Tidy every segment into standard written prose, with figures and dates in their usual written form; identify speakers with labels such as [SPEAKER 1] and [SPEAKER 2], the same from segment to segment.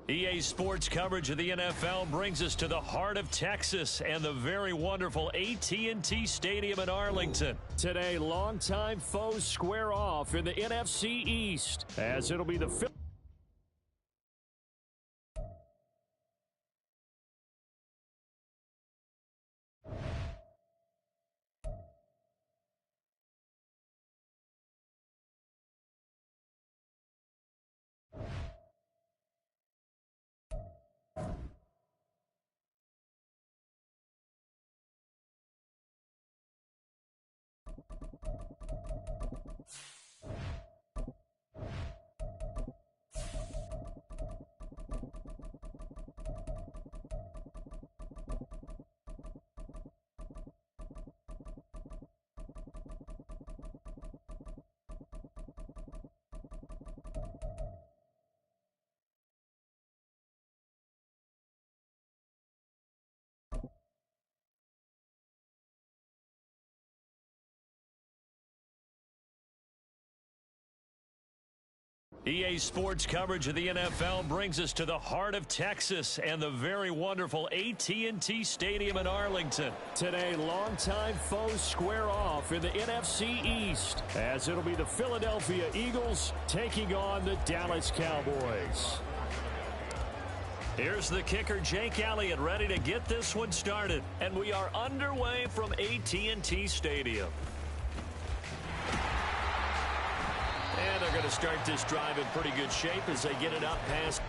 [SPEAKER 1] EA Sports coverage of the NFL brings us to the heart of Texas and the very wonderful AT&T Stadium in Arlington. Today, longtime foes square off in the NFC East, as it'll be the EA Sports coverage of the NFL brings us to the heart of Texas and the very wonderful AT&T Stadium in Arlington. Today, longtime foes square off in the NFC East, as it'll be the Philadelphia Eagles taking on the Dallas Cowboys. Here's the kicker, Jake Elliott, ready to get this one started. And we are underway from AT&T Stadium. And they're going to start this drive in pretty good shape as they get it up past.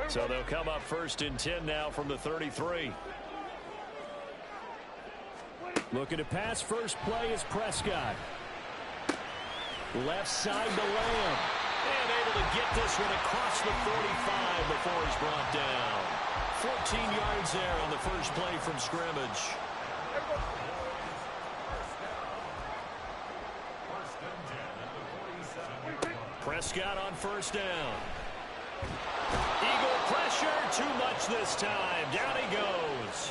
[SPEAKER 1] So they'll come up 1st and 10 now from the 33. Looking to pass, first play is Prescott. Left side to Lamb. And able to get this one across the 45 before he's brought down. 14 yards there on the first play from scrimmage. Prescott on first down. Eagle pressure, too much this time. Down he goes.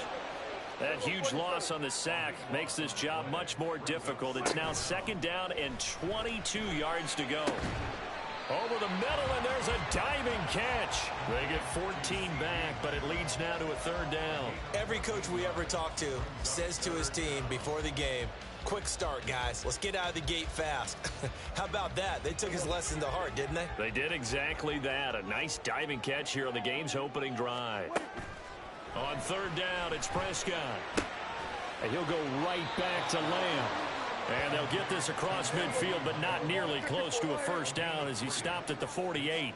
[SPEAKER 1] That huge loss on the sack makes this job much more difficult. It's now 2nd down and 22 yards to go. Over the middle, and there's a diving catch. They get 14 back, but it leads now to a 3rd down.
[SPEAKER 2] Every coach we ever talk to says to his team before the game, quick start, guys. Let's get out of the gate fast. How about that? They took his lesson to heart, didn't they?
[SPEAKER 1] They did exactly that. A nice diving catch here on the game's opening drive. On 3rd down, it's Prescott. And he'll go right back to Lamb. And they'll get this across midfield, but not nearly close to a 1st down as he stopped at the 48.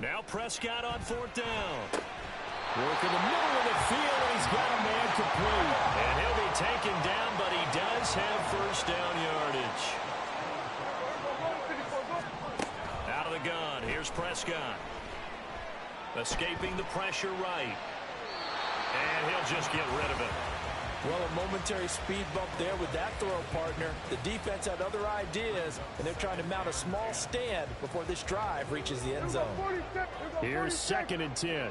[SPEAKER 1] Now Prescott on 4th down. Work in the middle of the field, and he's got a man complete. And he'll be taken down, but he does have 1st down yardage. Out of the gun, here's Prescott. Escaping the pressure right. And he'll just get rid of it.
[SPEAKER 3] Well, a momentary speed bump there with that throw, partner. The defense had other ideas, and they're trying to mount a small stand before this drive reaches the end zone.
[SPEAKER 1] Here's 2nd and 10.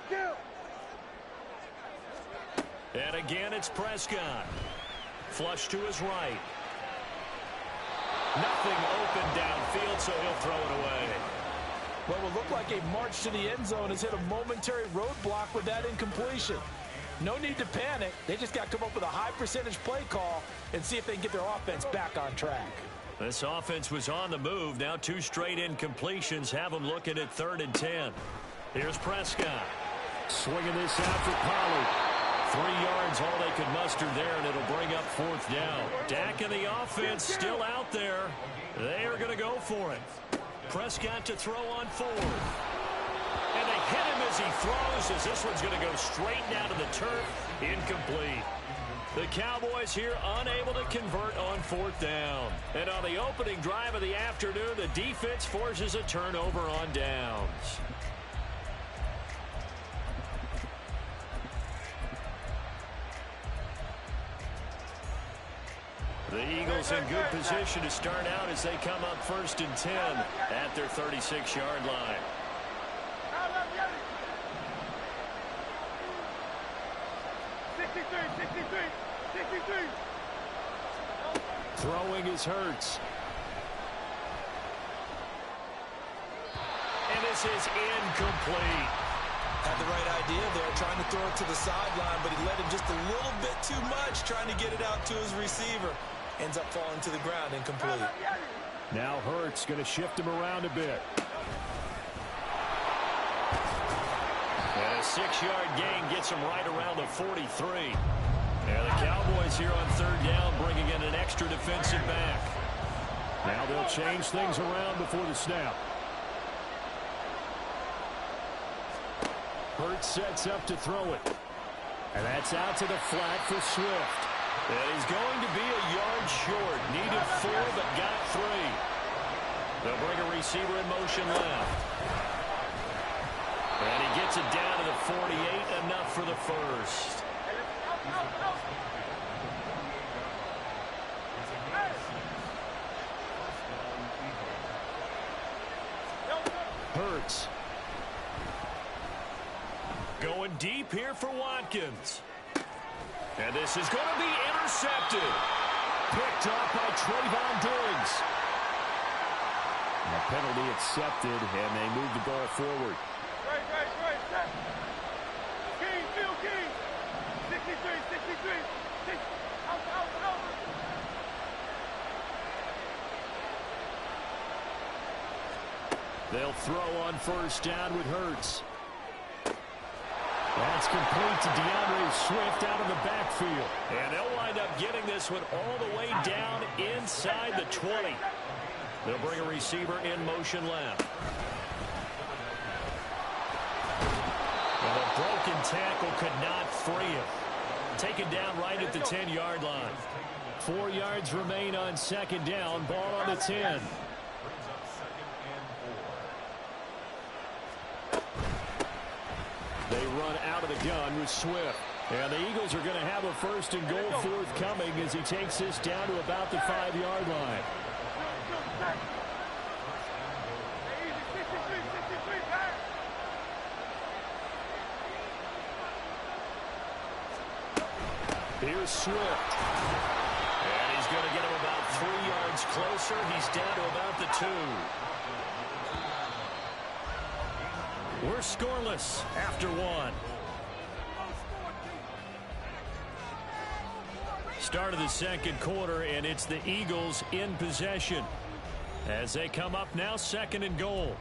[SPEAKER 4] Kill.
[SPEAKER 1] And again, it's Prescott. Flush to his right. Nothing open downfield, so he'll throw it away.
[SPEAKER 3] What will look like a march to the end zone has hit a momentary roadblock with that incompletion. No need to panic. They just got to come up with a high percentage play call and see if they can get their offense back on track.
[SPEAKER 1] This offense was on the move. Now 2 straight incompletions have them looking at 3rd and 10. Here's Prescott. Swinging this out for Pollard. 3 yards, all they could muster there, and it'll bring up 4th down. Dak and the offense still out there. They are going to go for it. Prescott to throw on 4th. And they hit him as he throws, as this one's going to go straight down to the turf. Incomplete. The Cowboys here unable to convert on 4th down. And on the opening drive of the afternoon, the defense forces a turnover on downs. The Eagles in good position to start out as they come up 1st and 10 at their 36-yard line. Throwing is Hurts. And this is incomplete.
[SPEAKER 2] Had the right idea there, trying to throw it to the sideline, but he led him just a little bit too much, trying to get it out to his receiver. Ends up falling to the ground, incomplete.
[SPEAKER 1] Now Hurts going to shift him around a bit. And a 6-yard gain gets him right around the 43. And the Cowboys here on 3rd down, bringing in an extra defensive back. Now they'll change things around before the snap. Hurts sets up to throw it. And that's out to the flat for Swift. And he's going to be a yard short. Needed 4, but got 3. They'll bring a receiver in motion left. And he gets it down to the 48, enough for the first. Hurts. Going deep here for Watkins. And this is going to be intercepted. Picked off by Trayvon Diggs. A penalty accepted, and they move the ball forward.
[SPEAKER 4] Right. King, Phil King. 63. Out.
[SPEAKER 1] They'll throw on 1st down with Hurts. That's complete to DeAndre Swift out of the backfield. And they'll wind up getting this one all the way down inside the 20. They'll bring a receiver in motion left. And a broken tackle could not free him. Taken down right at the 10-yard line. 4 yards remain on 2nd down. Ball on the 10. They run out of the gun with Swift. And the Eagles are going to have a 1st and goal forthcoming as he takes this down to about the 5-yard line. Here's Swift. And he's going to get him about 3 yards closer. He's down to about the 2. We're scoreless after 1. Start of the 2nd quarter, and it's the Eagles in possession as they come up now 2nd and goal.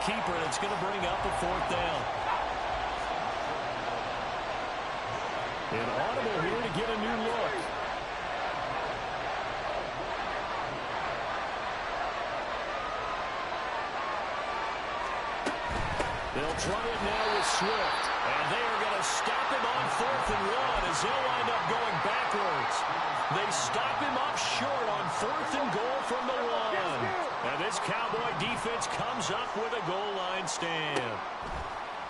[SPEAKER 1] Keeper, and it's going to bring up a 4th down. An audible here to get a new look. They'll try it now with Swift. And they are going to stop him on 4th and 1 as he'll wind up going backwards. They stop him up short on 4th and goal from the 1. And this Cowboy defense comes up with a goal line stand.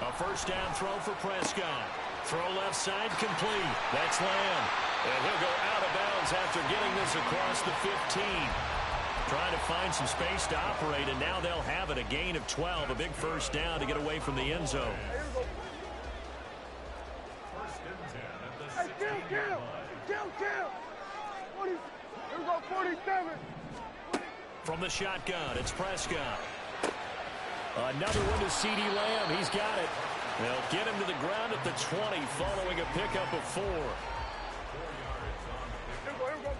[SPEAKER 1] A first down throw for Prescott. Throw left side complete. That's Lamb. And he'll go out of bounds after getting this across the 15. Trying to find some space to operate, and now they'll have it. A gain of 12. A big first down to get away from the end zone.
[SPEAKER 4] Hey, kill. 40, here we go, 47.
[SPEAKER 1] From the shotgun, it's Prescott. Another one to CeeDee Lamb. He's got it. They'll get him to the ground at the 20 following a pickup of 4.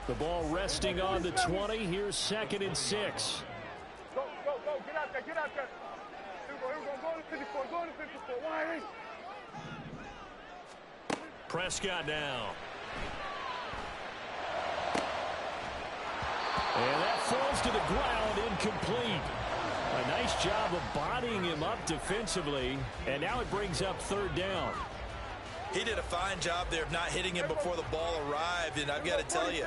[SPEAKER 1] The ball resting on the 20. Here's 2nd and 6.
[SPEAKER 4] Go. Get out there. Here we go. Go to 54. Why ain't?
[SPEAKER 1] Prescott now. And that falls to the ground, incomplete. A nice job of bodying him up defensively, and now it brings up 3rd down.
[SPEAKER 2] He did a fine job there of not hitting him before the ball arrived, and I've got to tell you,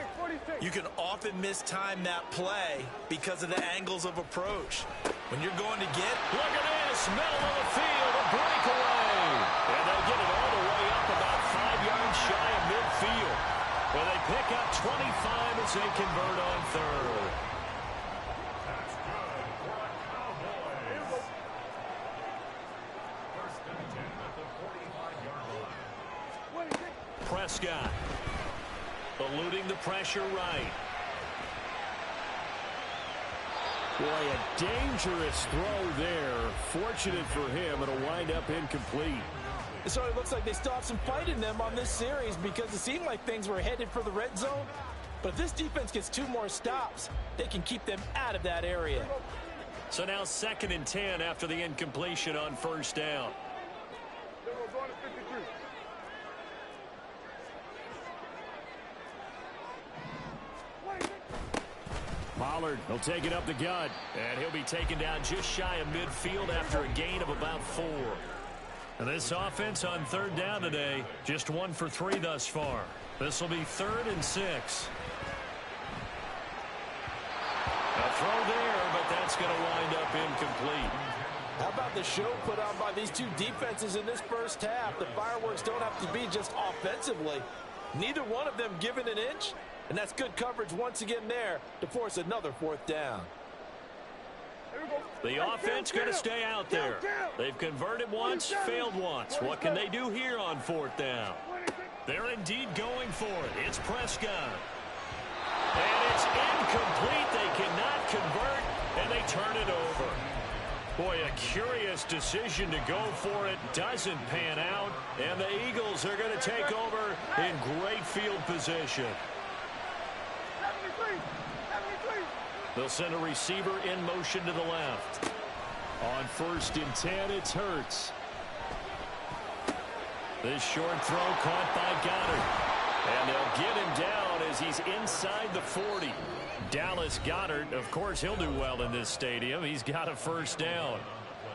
[SPEAKER 2] you can often mistime that play because of the angles of approach. When you're going to get...
[SPEAKER 1] Look at this, middle of the field, a breakaway. And they'll get it all the way up about 5 yards shy of midfield. Well, they pick up 25 as they convert on 3rd. Prescott eluding the pressure right. Boy, a dangerous throw there. Fortunate for him, it'll wind up incomplete.
[SPEAKER 3] So it looks like they still have some fight in them on this series because it seemed like things were headed for the red zone. But if this defense gets 2 more stops, they can keep them out of that area.
[SPEAKER 1] So now 2nd and 10 after the incompletion on 1st down.
[SPEAKER 4] Going to 53.
[SPEAKER 1] Pollard will take it up the gut, and he'll be taken down just shy of midfield after a gain of about 4. And this offense on 3rd down today, just 1 for 3 thus far. This will be 3rd and 6. A throw there, but that's going to wind up incomplete.
[SPEAKER 3] How about the show put on by these 2 defenses in this first half? The fireworks don't have to be just offensively. Neither one of them given an inch, and that's good coverage once again there to force another 4th down.
[SPEAKER 1] The offense going to stay out there. They've converted once, failed once. What can they do here on 4th down? They're indeed going for it. It's Prescott. And it's incomplete. They cannot convert, and they turn it over. Boy, a curious decision to go for it. Doesn't pan out, and the Eagles are going to take over in great field position.
[SPEAKER 4] 73.
[SPEAKER 1] They'll send a receiver in motion to the left. On 1st and 10, it's Hurts. This short throw caught by Goddard. And they'll get him down as he's inside the 40. Dallas Goedert, of course, he'll do well in this stadium. He's got a 1st down.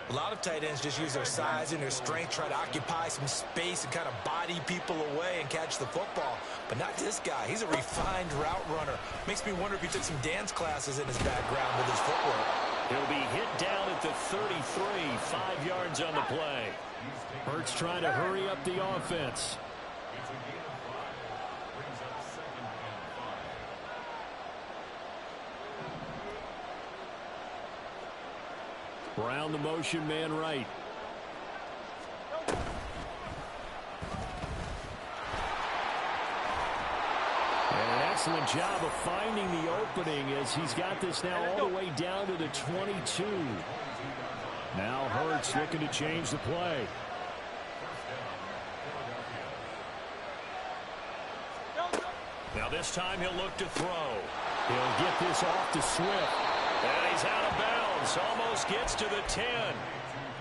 [SPEAKER 2] A lot of tight ends just use their size and their strength, try to occupy some space and kind of body people away and catch the football. But not this guy. He's a refined route runner. Makes me wonder if he took some dance classes in his background with his footwork.
[SPEAKER 1] He'll be hit down at the 33, 5 yards on the play. Hurts trying to hurry up the offense. Brown the motion man right. And an excellent job of finding the opening as he's got this now all the way down to the 22. Now Hurts looking to change the play. Now this time he'll look to throw. He'll get this off to Swift. And he's out of bounds. Almost gets to the 10.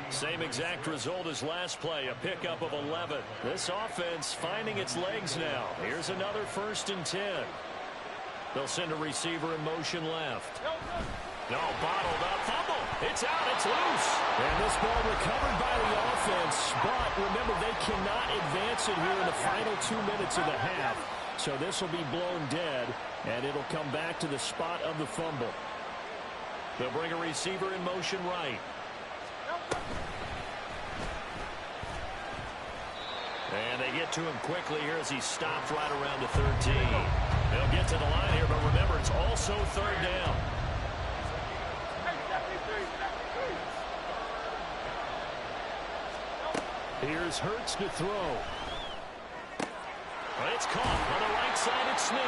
[SPEAKER 1] Same exact result as last play, a pickup of 11. This offense finding its legs now. Here's another 1st and 10. They'll send a receiver in motion left. No, bottled up. Fumble. It's out. It's loose.
[SPEAKER 3] And this ball recovered by the offense. But remember, they cannot advance it here in the final 2 minutes of the half. So this will be blown dead, and it'll come back to the spot of the fumble.
[SPEAKER 1] They'll bring a receiver in motion right. And they get to him quickly here as he stopped right around the 13. They'll get to the line here, but remember, it's also third down.
[SPEAKER 3] Here's Hurts to throw.
[SPEAKER 1] It's caught on the right side at Smith.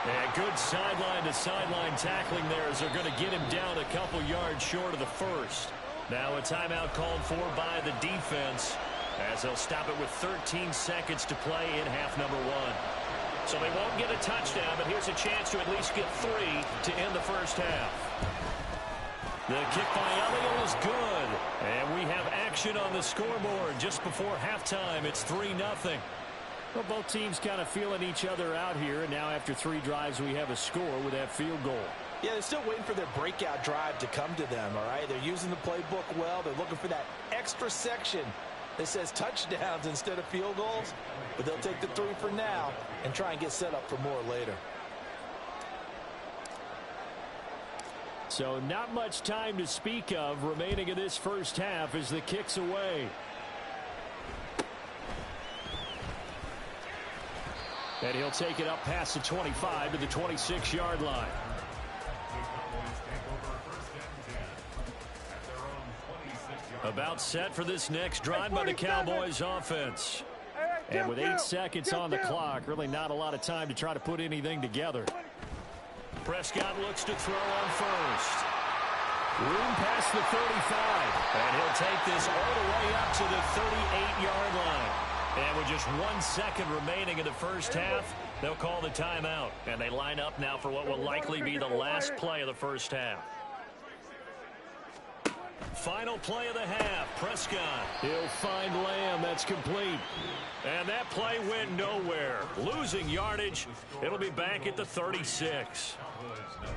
[SPEAKER 1] And good sideline-to-sideline tackling there as they're going to get him down a couple yards short of the first. Now a timeout called for by the defense as they'll stop it with 13 seconds to play in half number one. So they won't get a touchdown, but here's a chance to at least get 3 to end the first half. The kick by Elliott is good. And we have action on the scoreboard just before halftime. It's 3-0.
[SPEAKER 3] Well, both teams kind of feeling each other out here. And now after 3 drives, we have a score with that field goal.
[SPEAKER 2] Yeah, they're still waiting for their breakout drive to come to them, all right? They're using the playbook well. They're looking for that extra section that says touchdowns instead of field goals. But they'll take the 3 for now and try and get set up for more later.
[SPEAKER 3] So not much time to speak of remaining in this first half as the kick's away. And he'll take it up past the 25 to the 26-yard line.
[SPEAKER 1] About set for this next drive by the Cowboys offense.
[SPEAKER 3] And with 8 seconds on the clock, really not a lot of time to try to put anything together.
[SPEAKER 1] Prescott looks to throw on first.
[SPEAKER 3] Room past the 35.
[SPEAKER 1] And he'll take this all the way up to the 38-yard line. And with just 1 second remaining in the first half, they'll call the timeout. And they line up now for what will likely be the last play of the first half. Final play of the half, Prescott.
[SPEAKER 3] He'll find Lamb. That's complete.
[SPEAKER 1] And that play went nowhere. Losing yardage. It'll be back at the 36.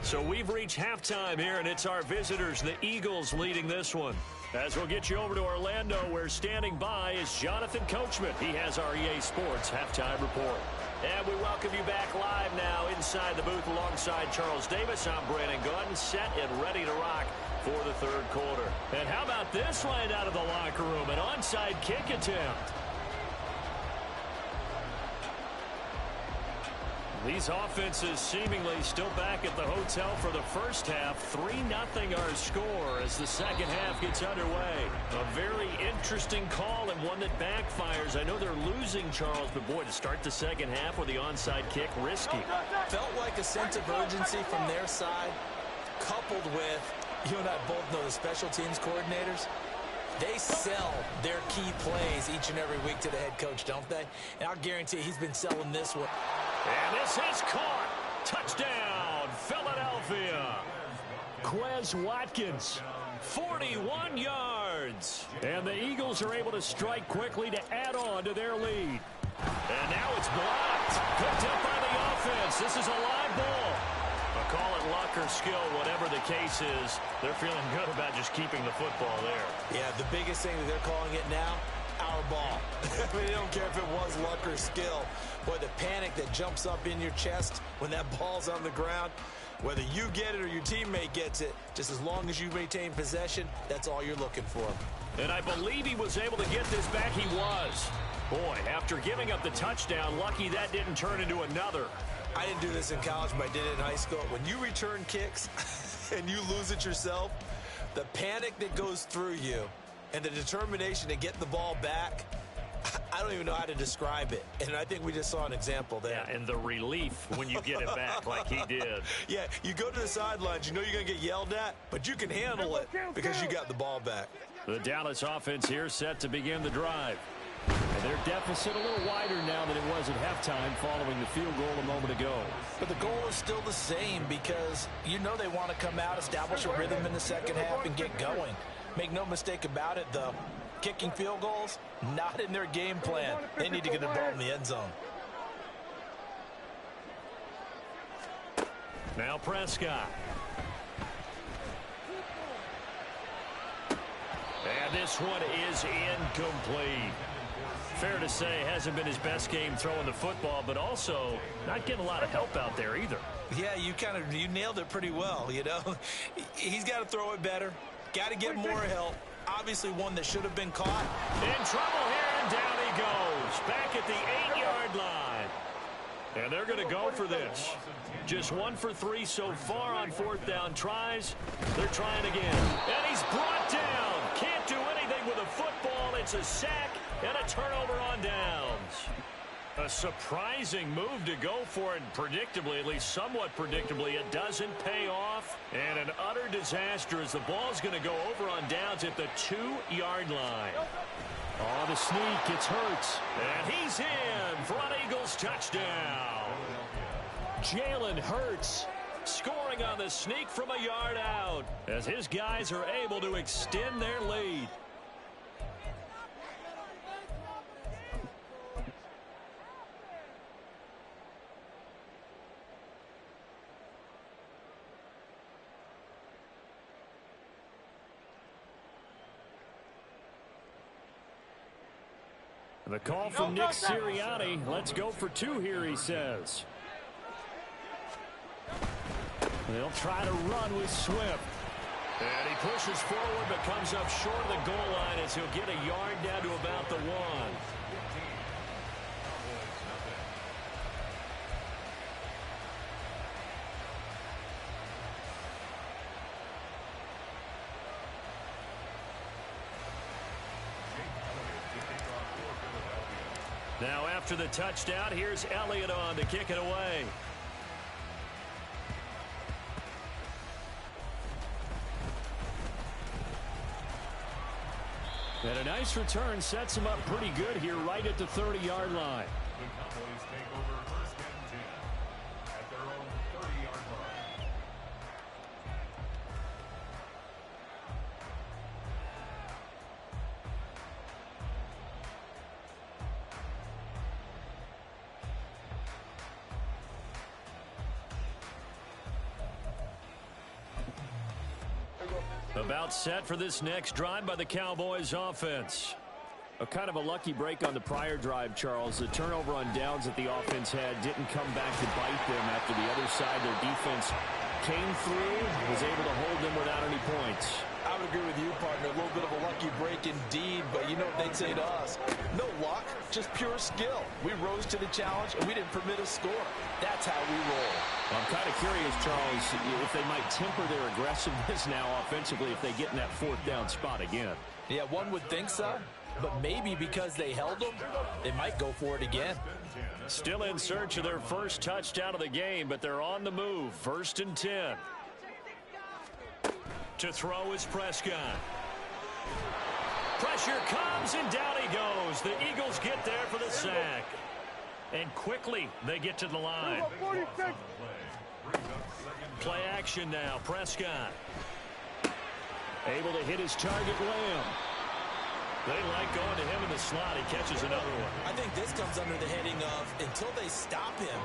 [SPEAKER 1] So we've reached halftime here, and it's our visitors, the Eagles, leading this one. As we'll get you over to Orlando, where standing by is Jonathan Coachman. He has our EA Sports Halftime Report. And we welcome you back live now inside the booth alongside Charles Davis. I'm Brandon Gunn, set and ready to rock for the third quarter. And how about this line out of the locker room? An onside kick attempt. These offenses seemingly still back at the hotel for the first half. 3-0 our score as the second half gets underway. A very interesting call and one that backfires. I know they're losing, Charles, but boy, to start the second half with the onside kick, risky.
[SPEAKER 2] Felt like a sense of urgency from their side, coupled with, you and I both know the special teams coordinators. They sell their key plays each and every week to the head coach, don't they? And I'll guarantee he's been selling this one.
[SPEAKER 1] And this is caught. Touchdown, Philadelphia.
[SPEAKER 3] Quez Watkins.
[SPEAKER 1] 41 yards.
[SPEAKER 3] And the Eagles are able to strike quickly to add on to their lead.
[SPEAKER 1] And now it's blocked. Picked up by the offense. This is a live ball. Call it luck or skill, whatever the case is. They're feeling good about just keeping the football there.
[SPEAKER 2] Yeah, the biggest thing that they're calling it now, our ball. I mean, they don't care if it was luck or skill. Boy, the panic that jumps up in your chest when that ball's on the ground, whether you get it or your teammate gets it, just as long as you maintain possession, that's all you're looking for.
[SPEAKER 1] And I believe he was able to get this back. He was. Boy, after giving up the touchdown, lucky that didn't turn into another.
[SPEAKER 2] I didn't do this in college, but I did it in high school. When you return kicks and you lose it yourself, the panic that goes through you and the determination to get the ball back, I don't even know how to describe it. And I think we just saw an example there.
[SPEAKER 1] Yeah, and the relief when you get it back like he did.
[SPEAKER 2] Yeah, you go to the sidelines, you know you're going to get yelled at, but you can handle it because you got the ball back.
[SPEAKER 1] The Dallas offense here set to begin the drive.
[SPEAKER 3] And their deficit a little wider now than it was at halftime following the field goal a moment ago.
[SPEAKER 2] But the goal is still the same because you know they want to come out, establish a rhythm in the second half, and get going. Make no mistake about it, though. Kicking field goals, not in their game plan. They need to get the ball in the end zone.
[SPEAKER 1] Now Prescott. And this one is incomplete. Fair to say, hasn't been his best game throwing the football, but also not getting a lot of help out there either.
[SPEAKER 2] Yeah, you nailed it pretty well, you know. He's got to throw it better. Got to get more help. Obviously one that should have been caught.
[SPEAKER 1] In trouble here, and down he goes. Back at the 8-yard line. And they're going to go for this. Just 1 for 3 so far on 4th down tries. They're trying again. And he's brought down. Can't do anything with a football. It's a sack and a turnover on downs. A surprising move to go for it. Predictably, at least somewhat predictably, it doesn't pay off. And an utter disaster as the ball's going to go over on downs at the 2-yard line. Oh, the sneak, it's Hurts. And he's in for an Eagles touchdown. Jalen Hurts scoring on the sneak from a yard out as his guys are able to extend their lead. The call from Nick Sirianni. Let's go for 2 here, he says. They'll try to run with Swift. And he pushes forward but comes up short of the goal line as he'll get a yard down to about the 1. Now after the touchdown, here's Elliott on to kick it away. And a nice return sets him up pretty good here right at the 30-yard line.
[SPEAKER 5] The Cowboys take over 1st and 10 at their own 30-yard line.
[SPEAKER 1] About set for this next drive by the Cowboys offense. A kind of a lucky break on the prior drive, Charles. The turnover on downs that the offense had didn't come back to bite them after the other side. Their defense came through, was able to hold them without any points.
[SPEAKER 3] I would agree with you, partner. A little bit of a lucky break indeed, but you know what they'd say to us? No luck, just pure skill. We rose to the challenge, and we didn't permit a score. That's how we roll.
[SPEAKER 1] I'm kind of curious, Charles, if they might temper their aggressiveness now offensively if they get in that 4th down spot again.
[SPEAKER 3] Yeah, one would think so, but maybe because they held them, they might go for it again.
[SPEAKER 1] Still in search of their first touchdown of the game, but they're on the move. 1st and 10. To throw is Prescott. Pressure comes, and down he goes. The Eagles get there for the sack. And quickly, they get to the line. Play action now. Prescott. Able to hit his target, Lamb. They like going to him in the slot. He catches another one.
[SPEAKER 2] I think this comes under the heading of until they stop him,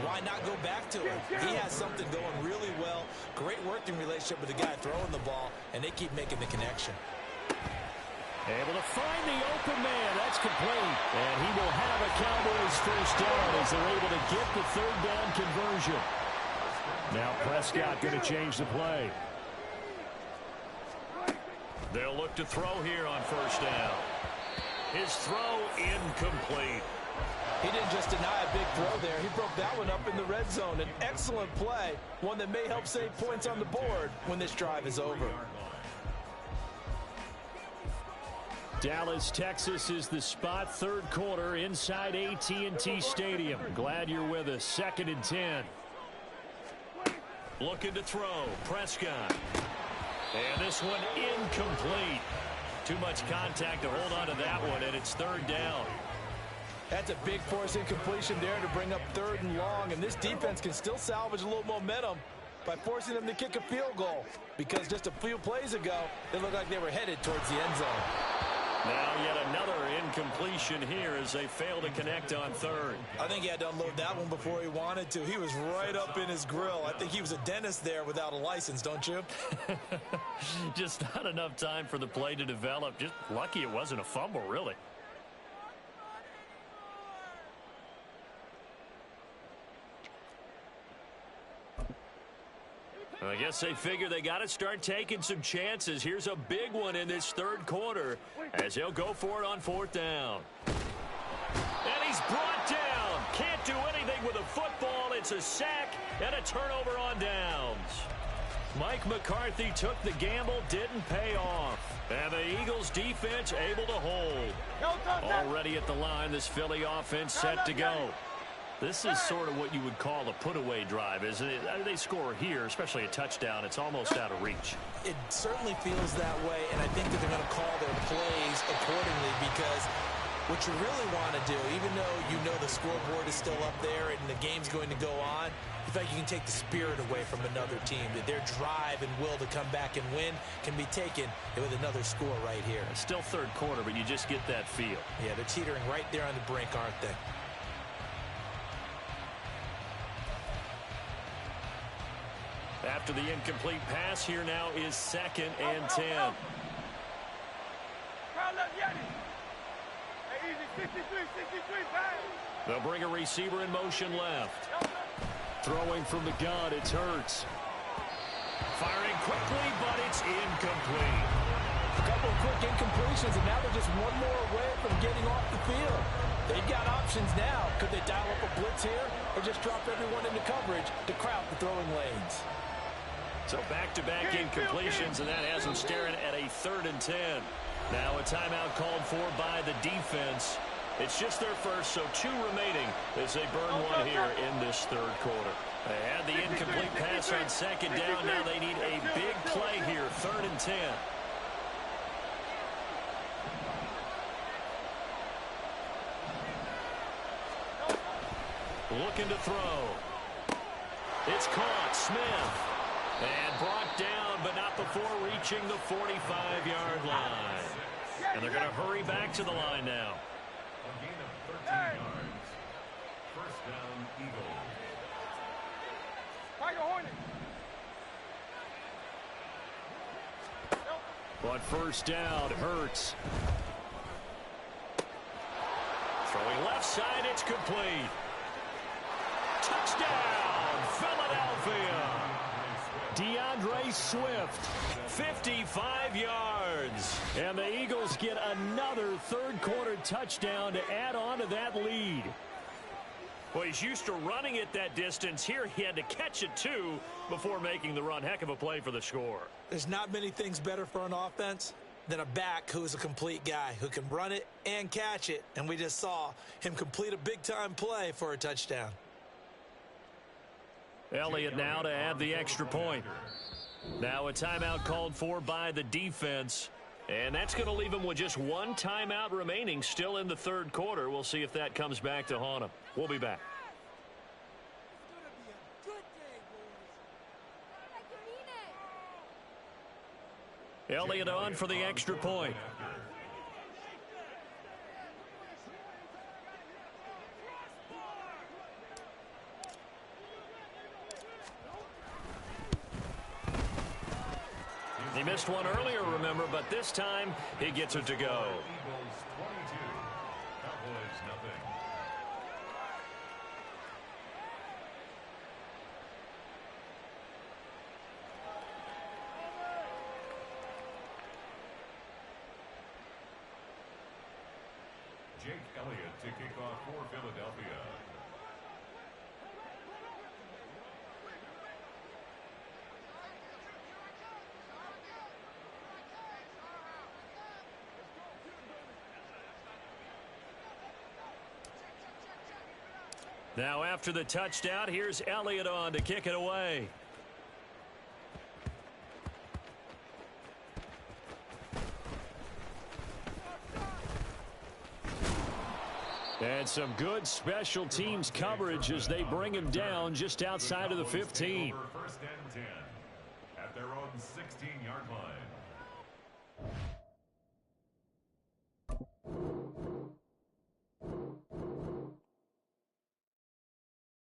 [SPEAKER 2] why not go back to him? He has something going really well. Great working relationship with the guy throwing the ball, and they keep making the connection.
[SPEAKER 1] Able to find the open man. That's complete. And he will have a Cowboys first down as they're able to get the 3rd down conversion. Now Prescott going to change the play. They'll look to throw here on 1st down. His throw incomplete.
[SPEAKER 3] He didn't just deny a big throw there. He broke that one up in the red zone. An excellent play, one that may help save points on the board when this drive is over.
[SPEAKER 1] Dallas, Texas is the spot. 3rd quarter inside AT&T Stadium. Glad you're with us. 2nd and 10. Looking to throw. Prescott. And this one incomplete. Too much contact to hold on to that one, and it's 3rd down.
[SPEAKER 3] That's a big force incompletion there to bring up 3rd and long, and this defense can still salvage a little momentum by forcing them to kick a field goal, because just a few plays ago, they looked like they were headed towards the end zone.
[SPEAKER 1] Now yet another incompletion here as they fail to connect on third.
[SPEAKER 2] I think he had to unload that one before he wanted to. He was right up in his grill. I think he was a dentist there without a license, don't you?
[SPEAKER 1] Just not enough time for the play to develop. Just lucky it wasn't a fumble, really. I guess they figure they got to start taking some chances. Here's a big one in this third quarter as he'll go for it on fourth down. And he's brought down. Can't do anything with a football. It's a sack and a turnover on downs. Mike McCarthy took the gamble, didn't pay off. And the Eagles defense able to hold. Already at the line, this Philly offense set to go. This is sort of what you would call a put-away drive, isn't it? I mean, they score here, especially a touchdown. It's almost out of reach.
[SPEAKER 2] It certainly feels that way, and I think that they're going to call their plays accordingly because what you really want to do, even though you know the scoreboard is still up there and the game's going to go on, you feel like you can take the spirit away from another team. That their drive and will to come back and win can be taken with another score right here.
[SPEAKER 1] It's still third quarter, but you just get that feel.
[SPEAKER 2] Yeah, they're teetering right there on the brink, aren't they?
[SPEAKER 1] After the incomplete pass, here now is 2nd and 10. They'll bring a receiver in motion left. Throwing from the gun, it's Hurts. Firing quickly, but it's incomplete.
[SPEAKER 3] A couple of quick incompletions, and now they're just one more away from getting off the field. They've got options now. Could they dial up a blitz here or just drop everyone into coverage to crowd the throwing lanes?
[SPEAKER 1] So back-to-back incompletions, and that has them staring at a 3rd and 10. Now a timeout called for by the defense. It's just their first, so 2 remaining as they burn one here in this third quarter. They had the incomplete pass on 2nd down. Now they need a big play here, 3rd and 10. Looking to throw. It's caught. Smith. And brought down, but not before reaching the 45-yard line. And they're going to hurry back to the line now.
[SPEAKER 5] A gain of 13 yards. First down, Eagles.
[SPEAKER 1] But first down, Hurts. Throwing left side, it's complete. Touchdown, Philadelphia. DeAndre Swift, 55 yards. And the Eagles get another third quarter touchdown to add on to that lead. Well, he's used to running it that distance. Here he had to catch it, too, before making the run. Heck of a play for the score.
[SPEAKER 2] There's not many things better for an offense than a back who's a complete guy who can run it and catch it. And we just saw him complete a big-time play for a touchdown.
[SPEAKER 1] Elliott now to add the extra point. Now a timeout called for by the defense. And that's going to leave him with just 1 timeout remaining still in the third quarter. We'll see if that comes back to haunt him. We'll be back. Elliott on for the extra point. He missed one earlier, remember, but this time he gets it to go.
[SPEAKER 5] Eagles 22, Cowboys nothing. Jake Elliott to kick off for Philadelphia.
[SPEAKER 1] Now after the touchdown, here's Elliott on to kick it away. And some good special teams coverage as they bring him down just outside of the 15.
[SPEAKER 5] First and 10 at their own 16-yard line.